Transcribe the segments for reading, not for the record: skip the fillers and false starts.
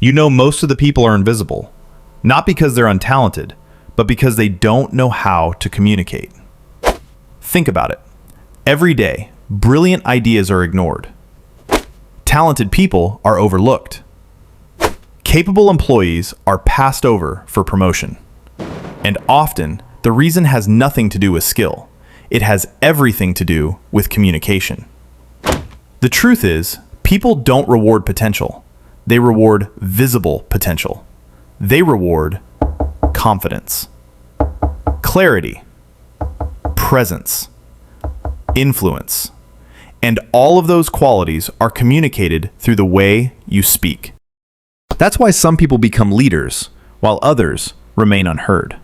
You know most of the people are invisible, not because they're untalented, but because they don't know how to communicate. Think about it. Every day, brilliant ideas are ignored. Talented people are overlooked. Capable employees are passed over for promotion. And often, the reason has nothing to do with skill. It has everything to do with communication. The truth is, people don't reward potential. They reward visible potential. They reward confidence, clarity, presence, influence, and all of those qualities are communicated through the way you speak. That's why some people become leaders, while others remain unheard.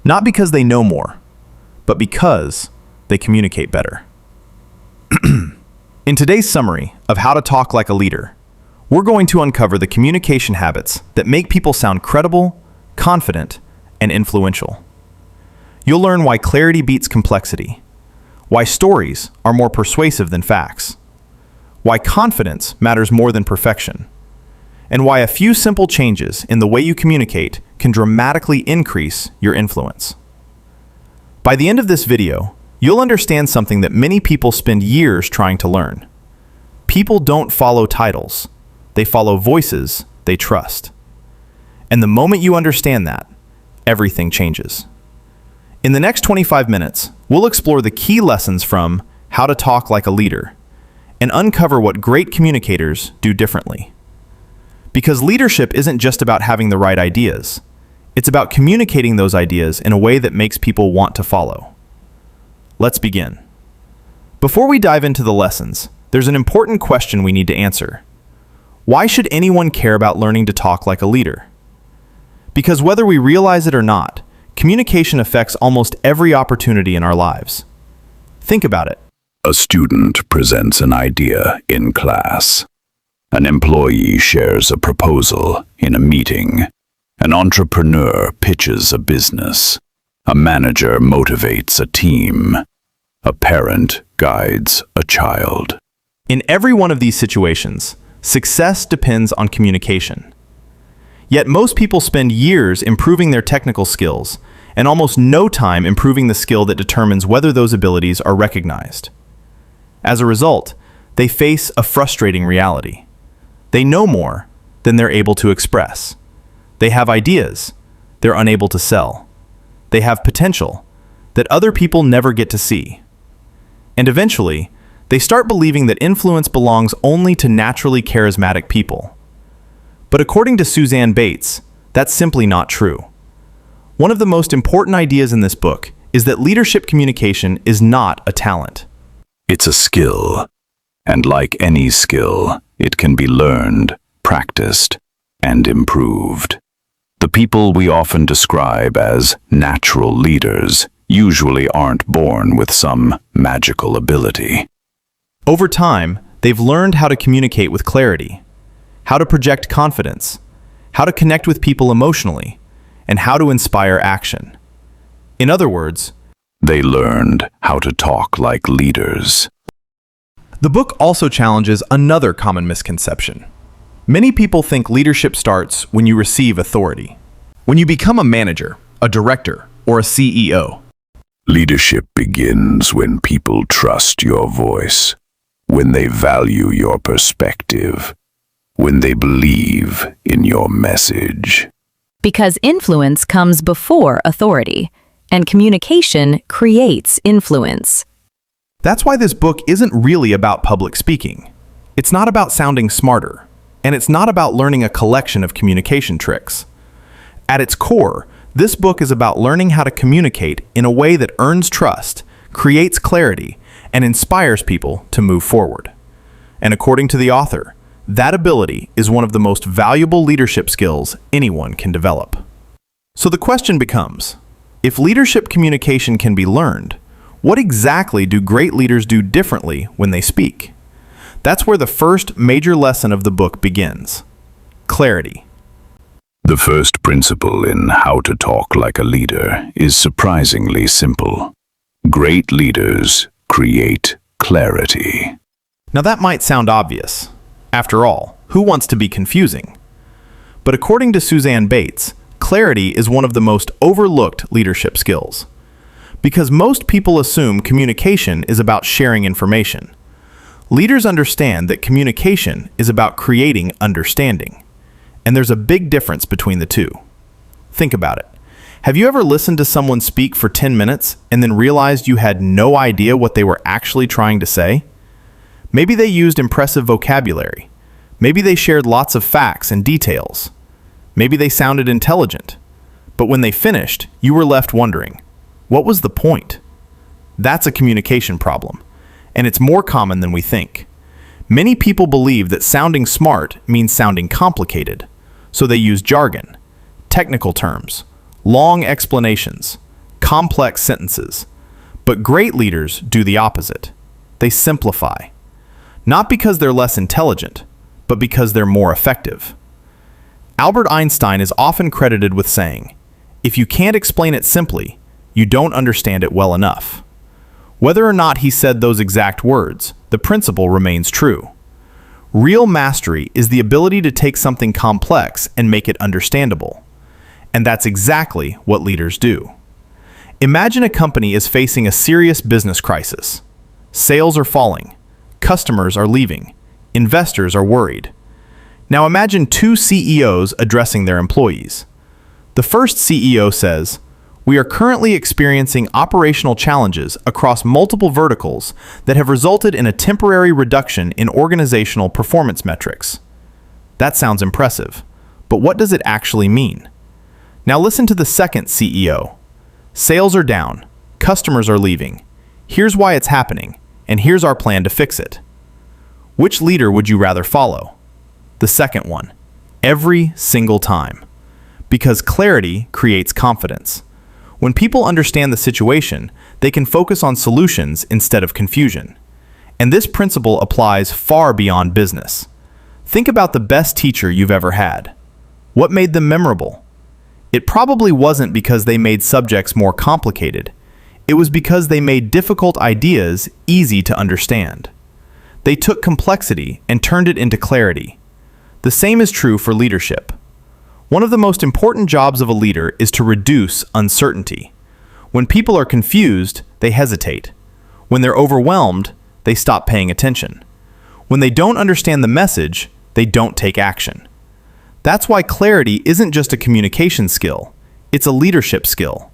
Not because they know more, but because they communicate better. In today's summary of how to talk like a leader, we're going to uncover the communication habits that make people sound credible, confident, and influential. You'll learn why clarity beats complexity, why stories are more persuasive than facts, why confidence matters more than perfection, and why a few simple changes in the way you communicate can dramatically increase your influence. By the end of this video, you'll understand something that many people spend years trying to learn. People don't follow titles. They follow voices they trust. And the moment you understand that, everything changes. In the next 25 minutes, we'll explore the key lessons from How to Talk Like a Leader and uncover what great communicators do differently. Because leadership isn't just about having the right ideas. It's about communicating those ideas in a way that makes people want to follow. Let's begin. Before we dive into the lessons, there's an important question we need to answer. Why should anyone care about learning to talk like a leader? Because whether we realize it or not, communication affects almost every opportunity in our lives. Think about it. A student presents an idea in class. An employee shares a proposal in a meeting. An entrepreneur pitches a business. A manager motivates a team. A parent guides a child. In every one of these situations, success depends on communication. Yet most people spend years improving their technical skills and almost no time improving the skill that determines whether those abilities are recognized. As a result, they face a frustrating reality. They know more than they're able to express. They have ideas they're unable to sell. They have potential that other people never get to see. And eventually, they start believing that influence belongs only to naturally charismatic people. But according to Suzanne Bates, that's simply not true. One of the most important ideas in this book is that leadership communication is not a talent. It's a skill, and like any skill, it can be learned, practiced, and improved. The people we often describe as natural leaders usually aren't born with some magical ability. Over time, they've learned how to communicate with clarity, how to project confidence, how to connect with people emotionally, and how to inspire action. In other words, they learned how to talk like leaders. The book also challenges another common misconception. Many people think leadership starts when you receive authority. When you become a manager, a director, or a CEO. Leadership begins when people trust your voice, when they value your perspective, when they believe in your message. Because influence comes before authority, and communication creates influence. That's why this book isn't really about public speaking. It's not about sounding smarter, and it's not about learning a collection of communication tricks. At its core, this book is about learning how to communicate in a way that earns trust, creates clarity, and inspires people to move forward. And according to the author, that ability is one of the most valuable leadership skills anyone can develop. So the question becomes, if leadership communication can be learned, what exactly do great leaders do differently when they speak? That's where the first major lesson of the book begins. Clarity. The first principle in How to Talk Like a Leader is surprisingly simple. Great leaders create clarity. Now that might sound obvious. After all, who wants to be confusing? But according to Suzanne Bates, clarity is one of the most overlooked leadership skills. Because most people assume communication is about sharing information. Leaders understand that communication is about creating understanding. And there's a big difference between the two. Think about it. Have you ever listened to someone speak for 10 minutes and then realized you had no idea what they were actually trying to say? Maybe they used impressive vocabulary. Maybe they shared lots of facts and details. Maybe they sounded intelligent. But when they finished, you were left wondering, what was the point? That's a communication problem, and it's more common than we think. Many people believe that sounding smart means sounding complicated, so they use jargon, technical terms, long explanations, complex sentences. But great leaders do the opposite. They simplify. Not because they're less intelligent, but because they're more effective. Albert Einstein is often credited with saying, "If you can't explain it simply, you don't understand it well enough." Whether or not he said those exact words, the principle remains true. Real mastery is the ability to take something complex and make it understandable. And that's exactly what leaders do. Imagine a company is facing a serious business crisis. Sales are falling. Customers are leaving. Investors are worried. Now imagine two CEOs addressing their employees. The first CEO says, "We are currently experiencing operational challenges across multiple verticals that have resulted in a temporary reduction in organizational performance metrics." That sounds impressive, but what does it actually mean? Now listen to the second CEO. "Sales are down. Customers are leaving. Here's why it's happening, and here's our plan to fix it." Which leader would you rather follow? The second one, every single time. Because clarity creates confidence. When people understand the situation, they can focus on solutions instead of confusion. And this principle applies far beyond business. Think about the best teacher you've ever had. What made them memorable? It probably wasn't because they made subjects more complicated. It was because they made difficult ideas easy to understand. They took complexity and turned it into clarity. The same is true for leadership. One of the most important jobs of a leader is to reduce uncertainty. When people are confused, they hesitate. When they're overwhelmed, they stop paying attention. When they don't understand the message, they don't take action. That's why clarity isn't just a communication skill, it's a leadership skill.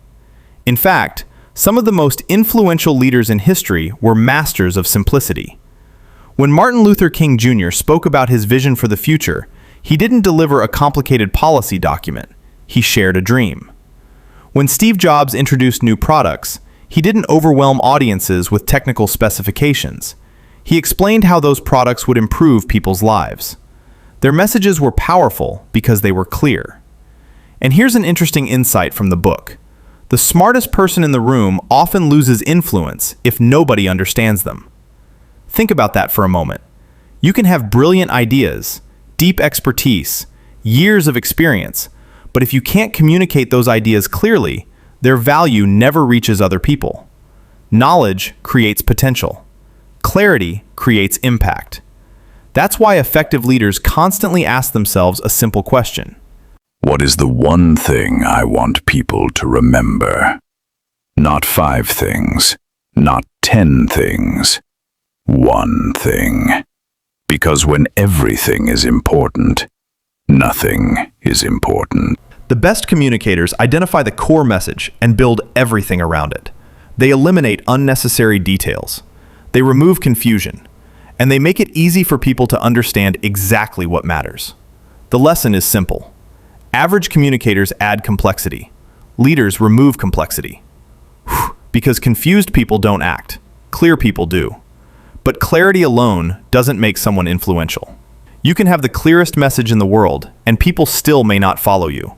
In fact, some of the most influential leaders in history were masters of simplicity. When Martin Luther King Jr. spoke about his vision for the future, he didn't deliver a complicated policy document, he shared a dream. When Steve Jobs introduced new products, he didn't overwhelm audiences with technical specifications. He explained how those products would improve people's lives. Their messages were powerful because they were clear. And here's an interesting insight from the book. The smartest person in the room often loses influence if nobody understands them. Think about that for a moment. You can have brilliant ideas, deep expertise, years of experience, but if you can't communicate those ideas clearly, their value never reaches other people. Knowledge creates potential. Clarity creates impact. That's why effective leaders constantly ask themselves a simple question. What is the one thing I want people to remember? Not 5 things, not 10 things. One thing. Because when everything is important, nothing is important. The best communicators identify the core message and build everything around it. They eliminate unnecessary details. They remove confusion. And they make it easy for people to understand exactly what matters. The lesson is simple. Average communicators add complexity. Leaders remove complexity. Because confused people don't act. Clear people do. But clarity alone doesn't make someone influential. You can have the clearest message in the world, and people still may not follow you.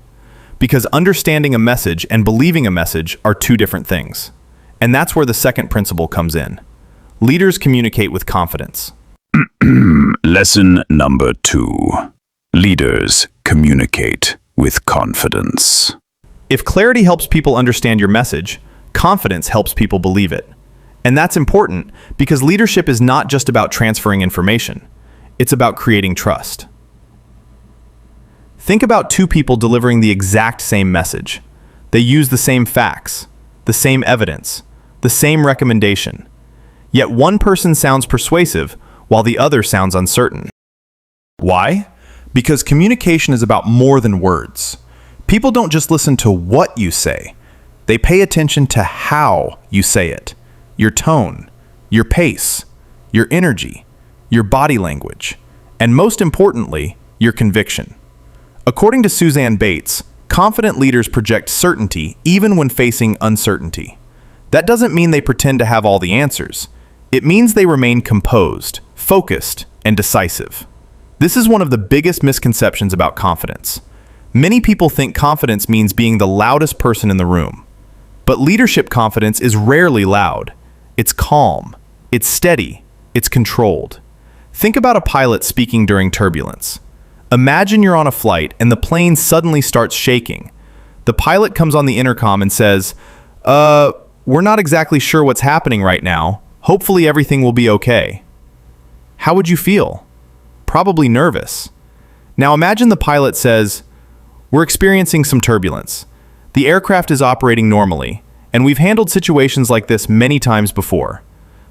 Because understanding a message and believing a message are two different things. And that's where the second principle comes in. Leaders communicate with confidence. Lesson number 2. Leaders communicate with confidence. If clarity helps people understand your message, confidence helps people believe it. And that's important because leadership is not just about transferring information. It's about creating trust. Think about two people delivering the exact same message. They use the same facts, the same evidence, the same recommendation. Yet one person sounds persuasive while the other sounds uncertain. Why? Because communication is about more than words. People don't just listen to what you say. They pay attention to how you say it. Your tone, your pace, your energy, your body language, and most importantly, your conviction. According to Suzanne Bates, confident leaders project certainty even when facing uncertainty. That doesn't mean they pretend to have all the answers. It means they remain composed, focused, and decisive. This is one of the biggest misconceptions about confidence. Many people think confidence means being the loudest person in the room. But leadership confidence is rarely loud. It's calm, it's steady, it's controlled. Think about a pilot speaking during turbulence. Imagine you're on a flight and the plane suddenly starts shaking. The pilot comes on the intercom and says, we're not exactly sure what's happening right now. Hopefully everything will be okay. How would you feel? Probably nervous. Now imagine the pilot says, we're experiencing some turbulence. The aircraft is operating normally, and we've handled situations like this many times before.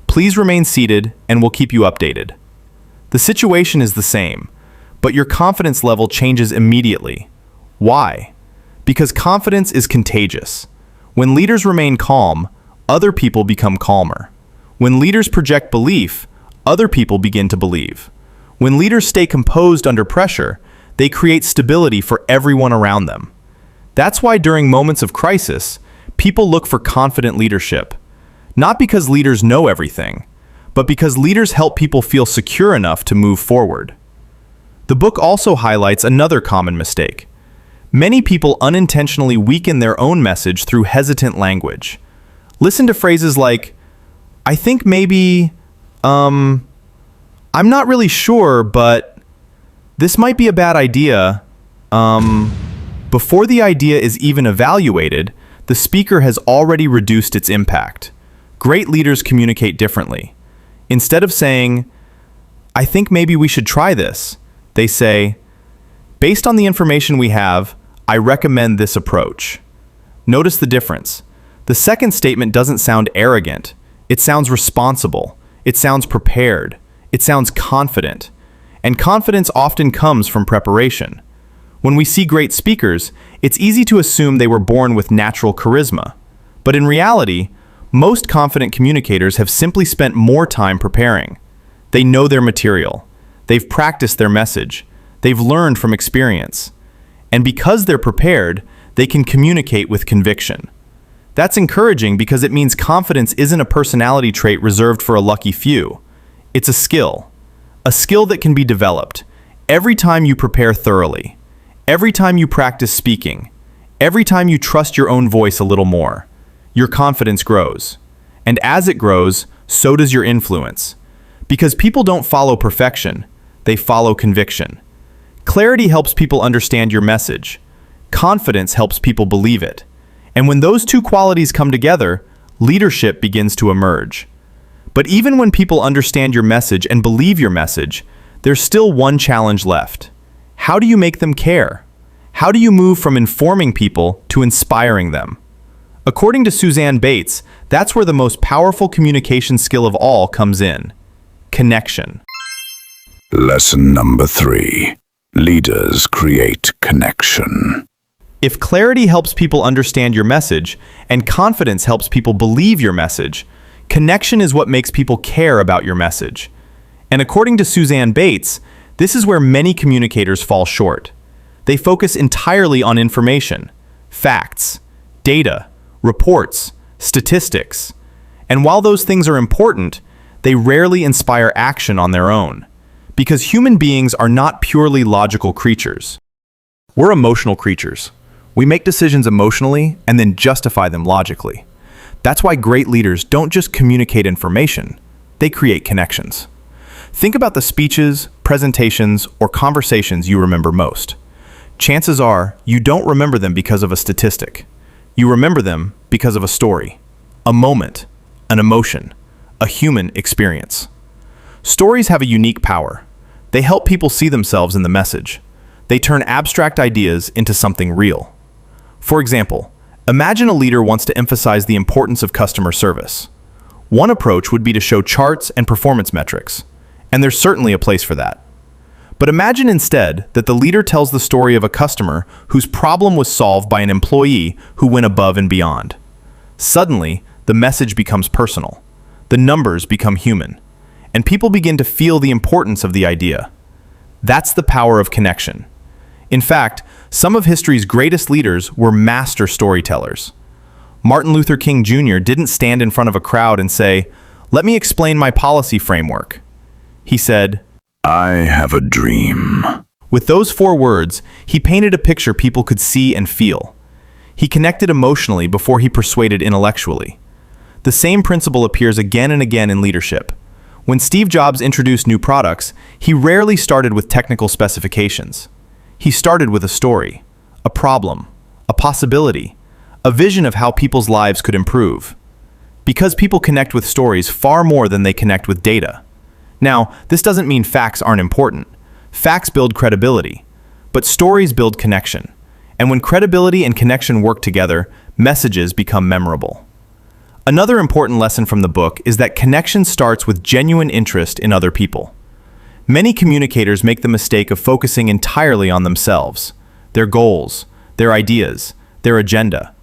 Please remain seated and we'll keep you updated. The situation is the same, but your confidence level changes immediately. Why? Because confidence is contagious. When leaders remain calm, other people become calmer. When leaders project belief, other people begin to believe. When leaders stay composed under pressure, they create stability for everyone around them. That's why during moments of crisis, people look for confident leadership. Not because leaders know everything, but because leaders help people feel secure enough to move forward. The book also highlights another common mistake. Many people unintentionally weaken their own message through hesitant language. Listen to phrases like, I think maybe, I'm not really sure, but this might be a bad idea. Before the idea is even evaluated, the speaker has already reduced its impact. Great leaders communicate differently. Instead of saying, I think maybe we should try this, they say, based on the information we have, I recommend this approach. Notice the difference. The second statement doesn't sound arrogant. It sounds responsible. It sounds prepared. It sounds confident. And confidence often comes from preparation. When we see great speakers, it's easy to assume they were born with natural charisma. But in reality, most confident communicators have simply spent more time preparing. They know their material. They've practiced their message. They've learned from experience. And because they're prepared, they can communicate with conviction. That's encouraging because it means confidence isn't a personality trait reserved for a lucky few. It's a skill that can be developed. Every time you prepare thoroughly, every time you practice speaking, every time you trust your own voice a little more, your confidence grows. And as it grows, so does your influence. Because people don't follow perfection, they follow conviction. Clarity helps people understand your message. Confidence helps people believe it. And when those two qualities come together, leadership begins to emerge. But even when people understand your message and believe your message, there's still one challenge left. How do you make them care? How do you move from informing people to inspiring them? According to Suzanne Bates, that's where the most powerful communication skill of all comes in: connection. Lesson number 3. Leaders create connection. If clarity helps people understand your message and confidence helps people believe your message, connection is what makes people care about your message. And according to Suzanne Bates, this is where many communicators fall short. They focus entirely on information, facts, data, reports, statistics. And while those things are important, they rarely inspire action on their own. Because human beings are not purely logical creatures. We're emotional creatures. We make decisions emotionally and then justify them logically. That's why great leaders don't just communicate information, they create connections. Think about the speeches, presentations, or conversations you remember most. Chances are you don't remember them because of a statistic. You remember them because of a story, a moment, an emotion, a human experience. Stories have a unique power. They help people see themselves in the message. They turn abstract ideas into something real. For example, imagine a leader wants to emphasize the importance of customer service. One approach would be to show charts and performance metrics, and there's certainly a place for that. But imagine instead that the leader tells the story of a customer whose problem was solved by an employee who went above and beyond. Suddenly, the message becomes personal. The numbers become human, and people begin to feel the importance of the idea. That's the power of connection. In fact, some of history's greatest leaders were master storytellers. Martin Luther King Jr. didn't stand in front of a crowd and say, "Let me explain my policy framework." He said, I have a dream. with those 4 words, he painted a picture people could see and feel. He connected emotionally before he persuaded intellectually. The same principle appears again and again in leadership. When Steve Jobs introduced new products, he rarely started with technical specifications. He started with a story, a problem, a possibility, a vision of how people's lives could improve. Because people connect with stories far more than they connect with data. Now, this doesn't mean facts aren't important. Facts build credibility, but stories build connection. And when credibility and connection work together, messages become memorable. Another important lesson from the book is that connection starts with genuine interest in other people. Many communicators make the mistake of focusing entirely on themselves, their goals, their ideas, their agenda.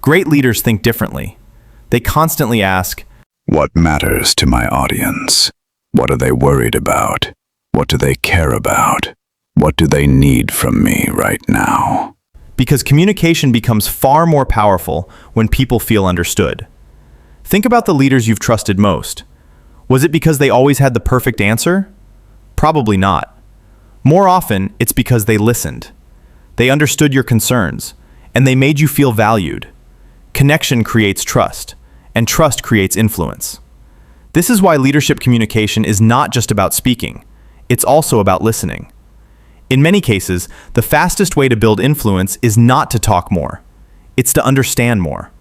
Great leaders think differently. They constantly ask, What matters to my audience? What are they worried about? What do they care about? What do they need from me right now? because communication becomes far more powerful when people feel understood. Think about the leaders you've trusted most. Was it because they always had the perfect answer? Probably not. More often, it's because they listened. They understood your concerns, and they made you feel valued. Connection creates trust, and trust creates influence. This is why leadership communication is not just about speaking. It's also about listening. In many cases, the fastest way to build influence is not to talk more. It's to understand more.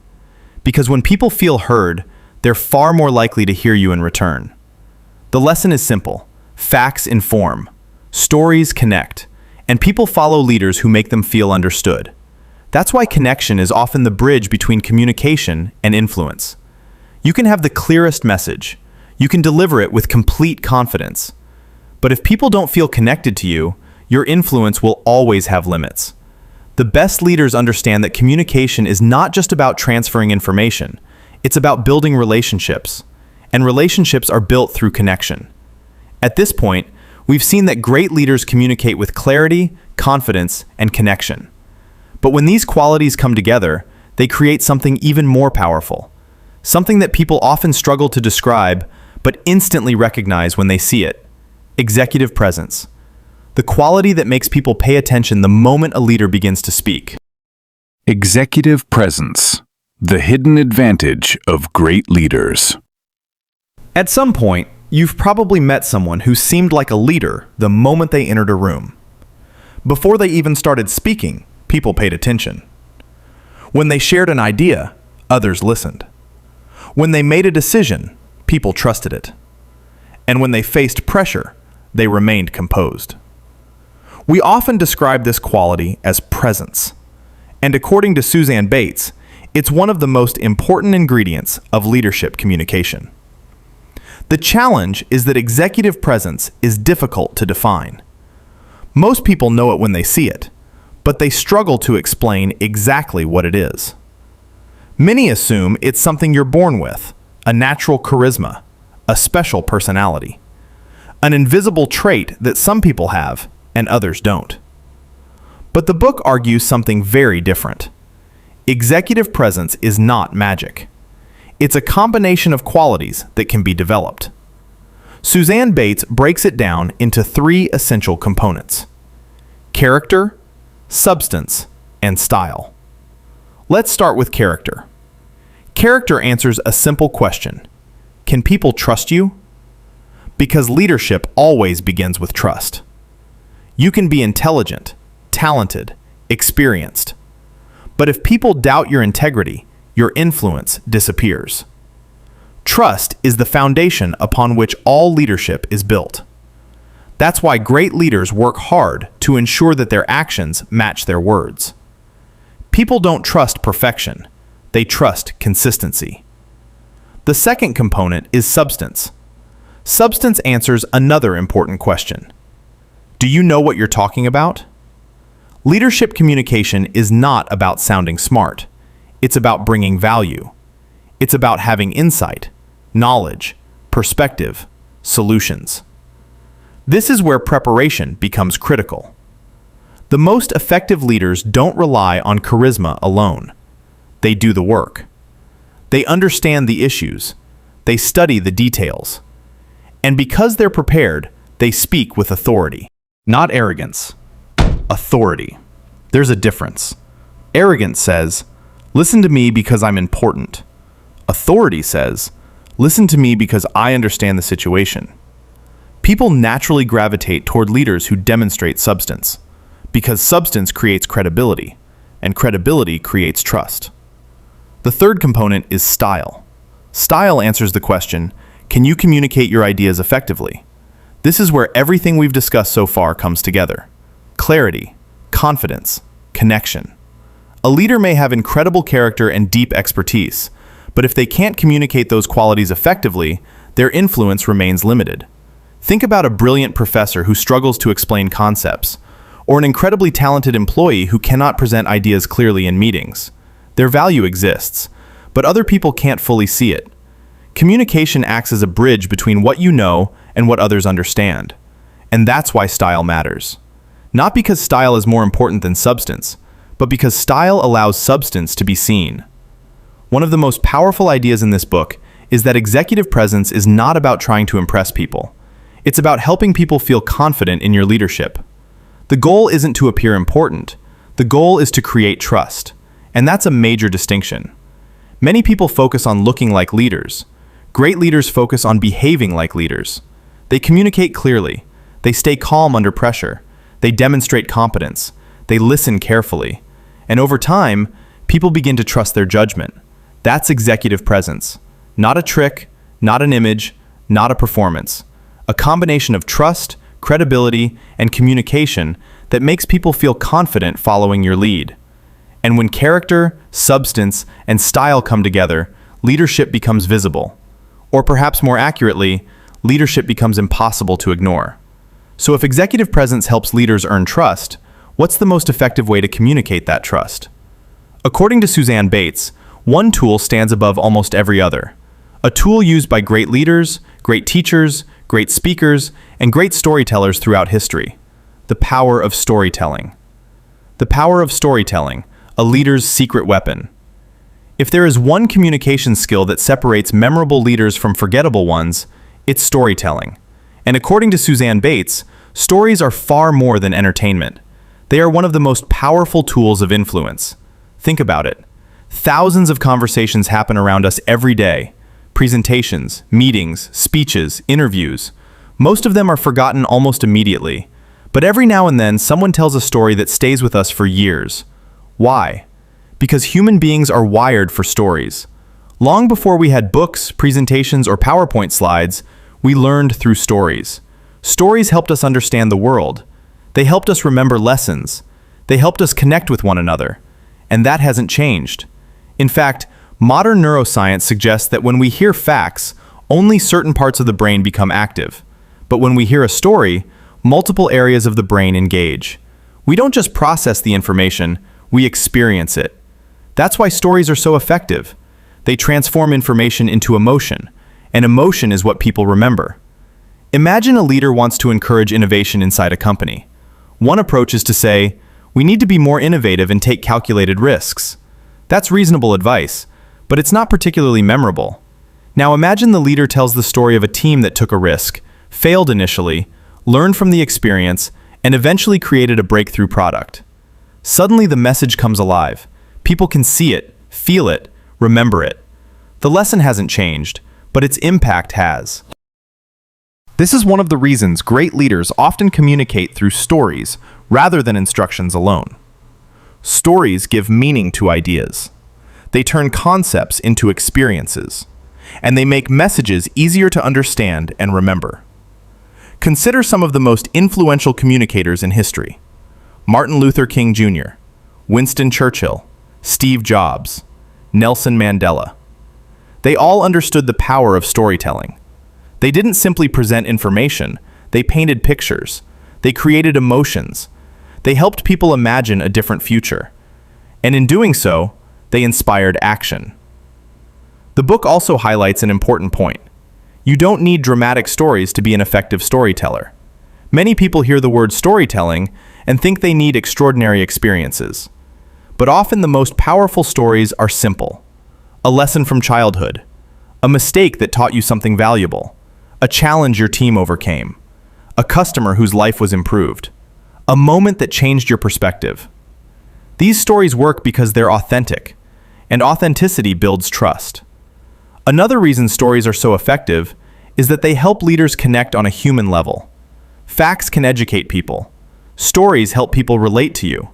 Because when people feel heard, they're far more likely to hear you in return. The lesson is simple. Facts inform. Stories connect. And people follow leaders who make them feel understood. That's why connection is often the bridge between communication and influence. You can have the clearest message. You can deliver it with complete confidence. But if people don't feel connected to you, your influence will always have limits. The best leaders understand that communication is not just about transferring information. It's about building relationships. And relationships are built through connection. At this point, we've seen that great leaders communicate with clarity, confidence, and connection. But when these qualities come together, they create something even more powerful. Something that people often struggle to describe, but instantly recognize when they see it. Executive presence. The quality that makes people pay attention the moment a leader begins to speak. Executive presence, the hidden advantage of great leaders. At some point, you've probably met someone who seemed like a leader the moment they entered a room. Before they even started speaking, people paid attention. When they shared an idea, others listened. When they made a decision, people trusted it. And when they faced pressure, they remained composed. We often describe this quality as presence. And according to Suzanne Bates, it's one of the most important ingredients of leadership communication. The challenge is that executive presence is difficult to define. Most people know it when they see it, but they struggle to explain exactly what it is. Many assume it's something you're born with, a natural charisma, a special personality, an invisible trait that some people have and others don't. But the book argues something very different. Executive presence is not magic. It's a combination of qualities that can be developed. Suzanne Bates breaks it down into 3 essential components: character, substance, and style. Let's start with character. Character answers a simple question: can people trust you? Because leadership always begins with trust. You can be intelligent, talented, experienced. But if people doubt your integrity, your influence disappears. Trust is the foundation upon which all leadership is built. That's why great leaders work hard to ensure that their actions match their words. People don't trust perfection. They trust consistency. The second component is substance. Substance answers another important question. Do you know what you're talking about? Leadership communication is not about sounding smart. It's about bringing value. It's about having insight, knowledge, perspective, solutions. This is where preparation becomes critical. The most effective leaders don't rely on charisma alone. They do the work. They understand the issues. They study the details. And because they're prepared, they speak with authority. Not arrogance. Authority. There's a difference. Arrogance says, listen to me because I'm important. Authority says, listen to me because I understand the situation. People naturally gravitate toward leaders who demonstrate substance, because substance creates credibility, and credibility creates trust. The third component is style. Style answers the question, can you communicate your ideas effectively? This is where everything we've discussed so far comes together. Clarity, confidence, connection. A leader may have incredible character and deep expertise, but if they can't communicate those qualities effectively, their influence remains limited. Think about a brilliant professor who struggles to explain concepts, or an incredibly talented employee who cannot present ideas clearly in meetings. Their value exists, but other people can't fully see it. Communication acts as a bridge between what you know and what others understand. And that's why style matters. Not because style is more important than substance, but because style allows substance to be seen. One of the most powerful ideas in this book is that executive presence is not about trying to impress people. It's about helping people feel confident in your leadership. The goal isn't to appear important. The goal is to create trust. And that's a major distinction. Many people focus on looking like leaders. Great leaders focus on behaving like leaders. They communicate clearly. They stay calm under pressure. They demonstrate competence. They listen carefully. And over time, people begin to trust their judgment. That's executive presence. Not a trick, not an image, not a performance. A combination of trust, credibility, and communication that makes people feel confident following your lead. And when character, substance, and style come together, leadership becomes visible. Or perhaps more accurately, leadership becomes impossible to ignore. So if executive presence helps leaders earn trust, what's the most effective way to communicate that trust? According to Suzanne Bates, one tool stands above almost every other. A tool used by great leaders, great teachers, great speakers, and great storytellers throughout history. The power of storytelling. The power of storytelling, a leader's secret weapon. If there is one communication skill that separates memorable leaders from forgettable ones, it's storytelling. And according to Suzanne Bates, stories are far more than entertainment. They are one of the most powerful tools of influence. Think about it. Thousands of conversations happen around us every day. Presentations, meetings, speeches, interviews. Most of them are forgotten almost immediately. But every now and then, someone tells a story that stays with us for years. Why? Because human beings are wired for stories. Long before we had books, presentations, or PowerPoint slides, we learned through stories. Stories helped us understand the world. They helped us remember lessons. They helped us connect with one another. And that hasn't changed. In fact, modern neuroscience suggests that when we hear facts, only certain parts of the brain become active. But when we hear a story, multiple areas of the brain engage. We don't just process the information, we experience it. That's why stories are so effective. They transform information into emotion, and emotion is what people remember. Imagine a leader wants to encourage innovation inside a company. One approach is to say, we need to be more innovative and take calculated risks. That's reasonable advice, but it's not particularly memorable. Now imagine the leader tells the story of a team that took a risk, failed initially, learned from the experience, and eventually created a breakthrough product. Suddenly the message comes alive. People can see it, feel it, remember it. The lesson hasn't changed, but its impact has. This is one of the reasons great leaders often communicate through stories rather than instructions alone. Stories give meaning to ideas. They turn concepts into experiences, and they make messages easier to understand and remember. Consider some of the most influential communicators in history: Martin Luther King Jr., Winston Churchill, Steve Jobs, Nelson Mandela. They all understood the power of storytelling. They didn't simply present information, they painted pictures, they created emotions, they helped people imagine a different future. And in doing so, they inspired action. The book also highlights an important point. You don't need dramatic stories to be an effective storyteller. Many people hear the word storytelling and think they need extraordinary experiences. But often the most powerful stories are simple. A lesson from childhood, a mistake that taught you something valuable, a challenge your team overcame, a customer whose life was improved, a moment that changed your perspective. These stories work because they're authentic, and authenticity builds trust. Another reason stories are so effective is that they help leaders connect on a human level. Facts can educate people. Stories help people relate to you.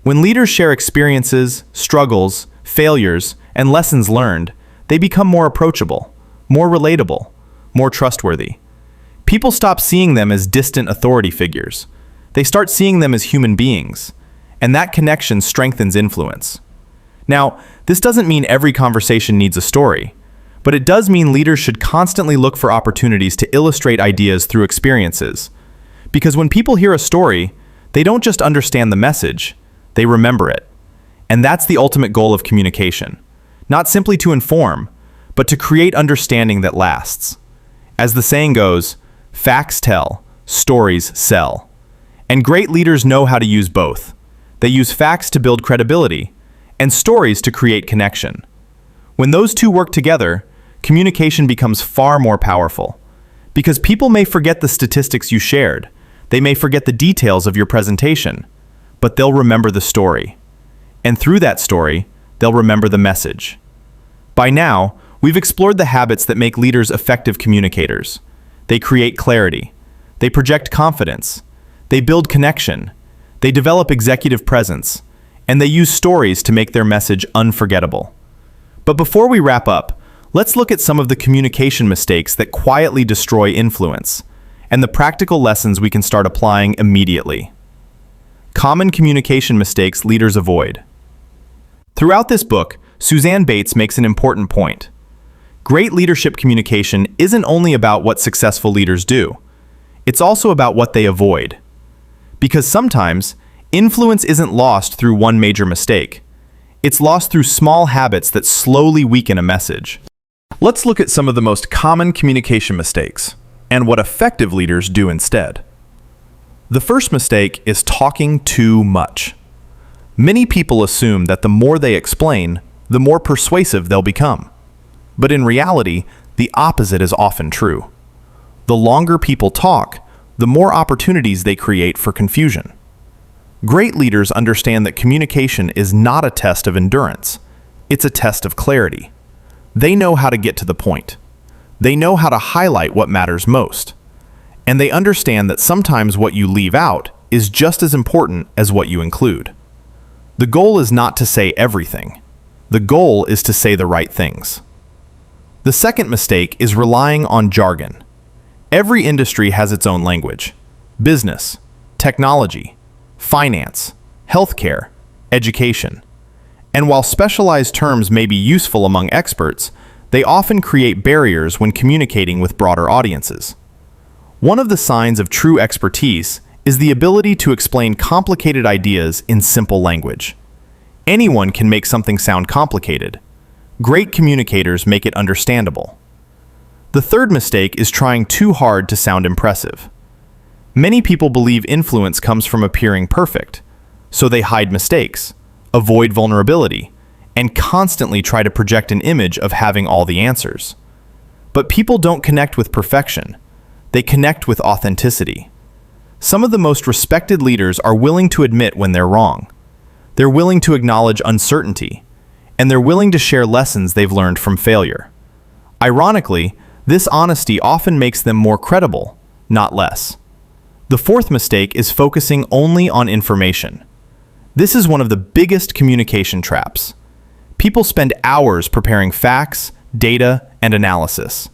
When leaders share experiences, struggles, failures, and lessons learned, they become more approachable, more relatable, more trustworthy. People stop seeing them as distant authority figures. They start seeing them as human beings, and that connection strengthens influence. Now, this doesn't mean every conversation needs a story, but it does mean leaders should constantly look for opportunities to illustrate ideas through experiences. Because when people hear a story, they don't just understand the message, they remember it. And that's the ultimate goal of communication. Not simply to inform, but to create understanding that lasts. As the saying goes, facts tell, stories sell. And great leaders know how to use both. They use facts to build credibility, and stories to create connection. When those two work together, communication becomes far more powerful. Because people may forget the statistics you shared, they may forget the details of your presentation, but they'll remember the story. And through that story, they'll remember the message. By now, we've explored the habits that make leaders effective communicators. They create clarity. They project confidence. They build connection. They develop executive presence. And they use stories to make their message unforgettable. But before we wrap up, let's look at some of the communication mistakes that quietly destroy influence, and the practical lessons we can start applying immediately. Common communication mistakes leaders avoid. Throughout this book, Suzanne Bates makes an important point. Great leadership communication isn't only about what successful leaders do, it's also about what they avoid. Because sometimes, influence isn't lost through one major mistake. It's lost through small habits that slowly weaken a message. Let's look at some of the most common communication mistakes and what effective leaders do instead. The first mistake is talking too much. Many people assume that the more they explain, the more persuasive they'll become. But in reality, the opposite is often true. The longer people talk, the more opportunities they create for confusion. Great leaders understand that communication is not a test of endurance. It's a test of clarity. They know how to get to the point. They know how to highlight what matters most. And they understand that sometimes what you leave out is just as important as what you include. The goal is not to say everything. The goal is to say the right things. The second mistake is relying on jargon. Every industry has its own language. Business, technology, finance, healthcare, education. And while specialized terms may be useful among experts, they often create barriers when communicating with broader audiences. One of the signs of true expertise is the ability to explain complicated ideas in simple language. Anyone can make something sound complicated. Great communicators make it understandable. The third mistake is trying too hard to sound impressive. Many people believe influence comes from appearing perfect, so they hide mistakes, avoid vulnerability, and constantly try to project an image of having all the answers. But people don't connect with perfection. They connect with authenticity. Some of the most respected leaders are willing to admit when they're wrong. They're willing to acknowledge uncertainty, and they're willing to share lessons they've learned from failure. Ironically, this honesty often makes them more credible, not less. The fourth mistake is focusing only on information. This is one of the biggest communication traps. People spend hours preparing facts, data, and analysis,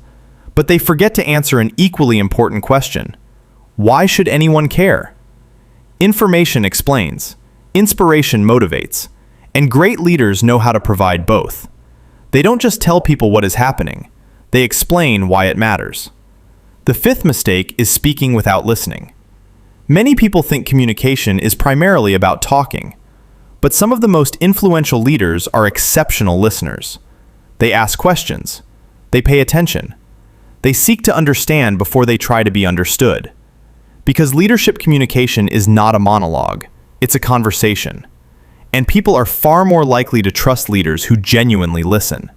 but they forget to answer an equally important question. Why should anyone care? Information explains, inspiration motivates, and great leaders know how to provide both. They don't just tell people what is happening, they explain why it matters. The fifth mistake is speaking without listening. Many people think communication is primarily about talking, but some of the most influential leaders are exceptional listeners. They ask questions. They pay attention. They seek to understand before they try to be understood. Because leadership communication is not a monologue, it's a conversation. And people are far more likely to trust leaders who genuinely listen.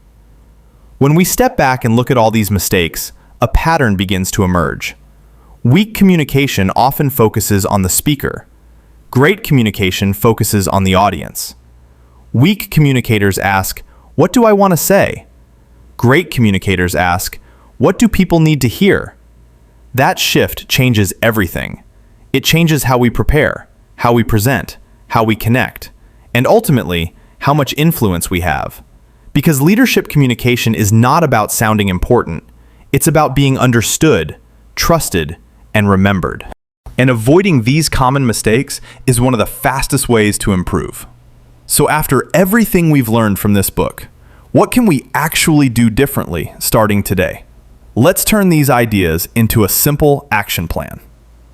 When we step back and look at all these mistakes, a pattern begins to emerge. Weak communication often focuses on the speaker. Great communication focuses on the audience. Weak communicators ask, "What do I want to say?" Great communicators ask, "What do people need to hear?" That shift changes everything. It changes how we prepare, how we present, how we connect, and ultimately, how much influence we have. Because leadership communication is not about sounding important. It's about being understood, trusted, and remembered. And avoiding these common mistakes is one of the fastest ways to improve. So after everything we've learned from this book, what can we actually do differently starting today? Let's turn these ideas into a simple action plan.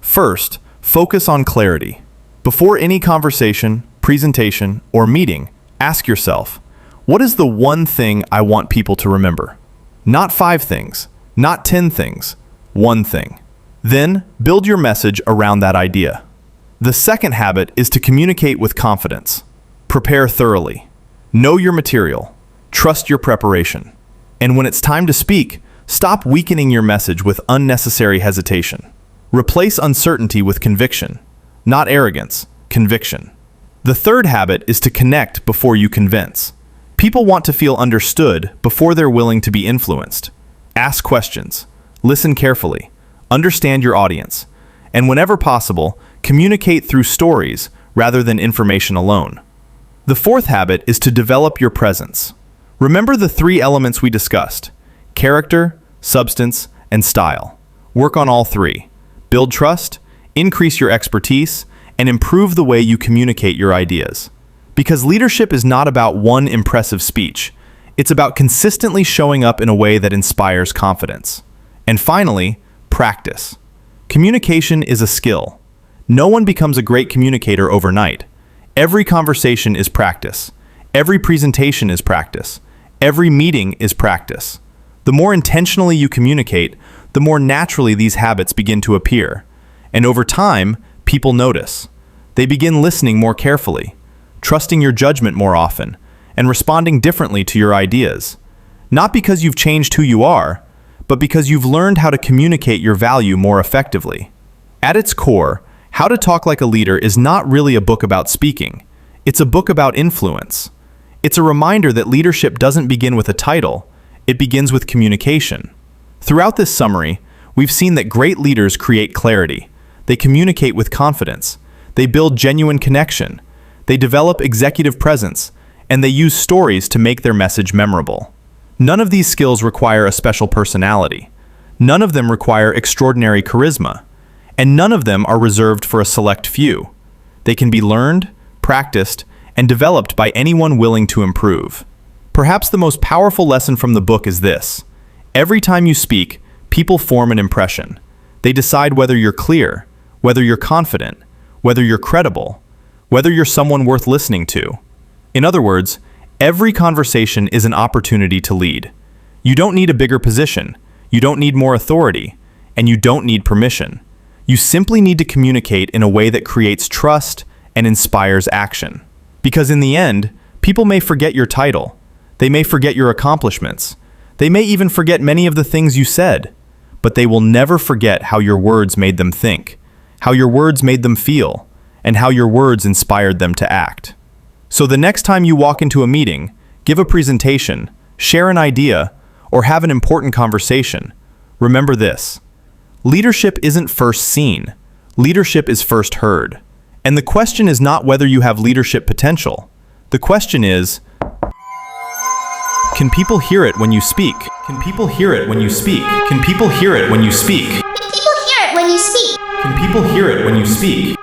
First, focus on clarity. Before any conversation, presentation, or meeting, ask yourself, what is the one thing I want people to remember? Not 5 things, not 10 things, one thing. Then, build your message around that idea. The second habit is to communicate with confidence. Prepare thoroughly. Know your material. Trust your preparation. And when it's time to speak, stop weakening your message with unnecessary hesitation. Replace uncertainty with conviction. Not arrogance, conviction. The third habit is to connect before you convince. People want to feel understood before they're willing to be influenced. Ask questions. Listen carefully. Understand your audience. And whenever possible, communicate through stories rather than information alone. The fourth habit is to develop your presence. Remember the 3 elements we discussed: character, substance, and style. Work on all 3. Build trust, increase your expertise, and improve the way you communicate your ideas. Because leadership is not about one impressive speech. It's about consistently showing up in a way that inspires confidence. And finally, practice. Communication is a skill. No one becomes a great communicator overnight. Every conversation is practice. Every presentation is practice. Every meeting is practice. The more intentionally you communicate, the more naturally these habits begin to appear. And over time, people notice. They begin listening more carefully, trusting your judgment more often, and responding differently to your ideas. Not because you've changed who you are, but because you've learned how to communicate your value more effectively. At its core, How to Talk Like a Leader is not really a book about speaking. It's a book about influence. It's a reminder that leadership doesn't begin with a title, it begins with communication. Throughout this summary, we've seen that great leaders create clarity. They communicate with confidence. They build genuine connection. They develop executive presence, and they use stories to make their message memorable. None of these skills require a special personality. None of them require extraordinary charisma. And none of them are reserved for a select few. They can be learned, practiced, and developed by anyone willing to improve. Perhaps the most powerful lesson from the book is this: every time you speak, people form an impression. They decide whether you're clear, whether you're confident, whether you're credible, whether you're someone worth listening to. In other words, every conversation is an opportunity to lead. You don't need a bigger position, you don't need more authority, and you don't need permission. You simply need to communicate in a way that creates trust and inspires action. Because in the end, people may forget your title. They may forget your accomplishments. They may even forget many of the things you said. But they will never forget how your words made them think, how your words made them feel, and how your words inspired them to act. So the next time you walk into a meeting, give a presentation, share an idea, or have an important conversation, remember this: leadership isn't first seen. Leadership is first heard. And the question is not whether you have leadership potential. The question is, can people hear it when you speak? Can people hear it when you speak? Can people hear it when you speak? People hear it when you speak. Can People hear it when you speak.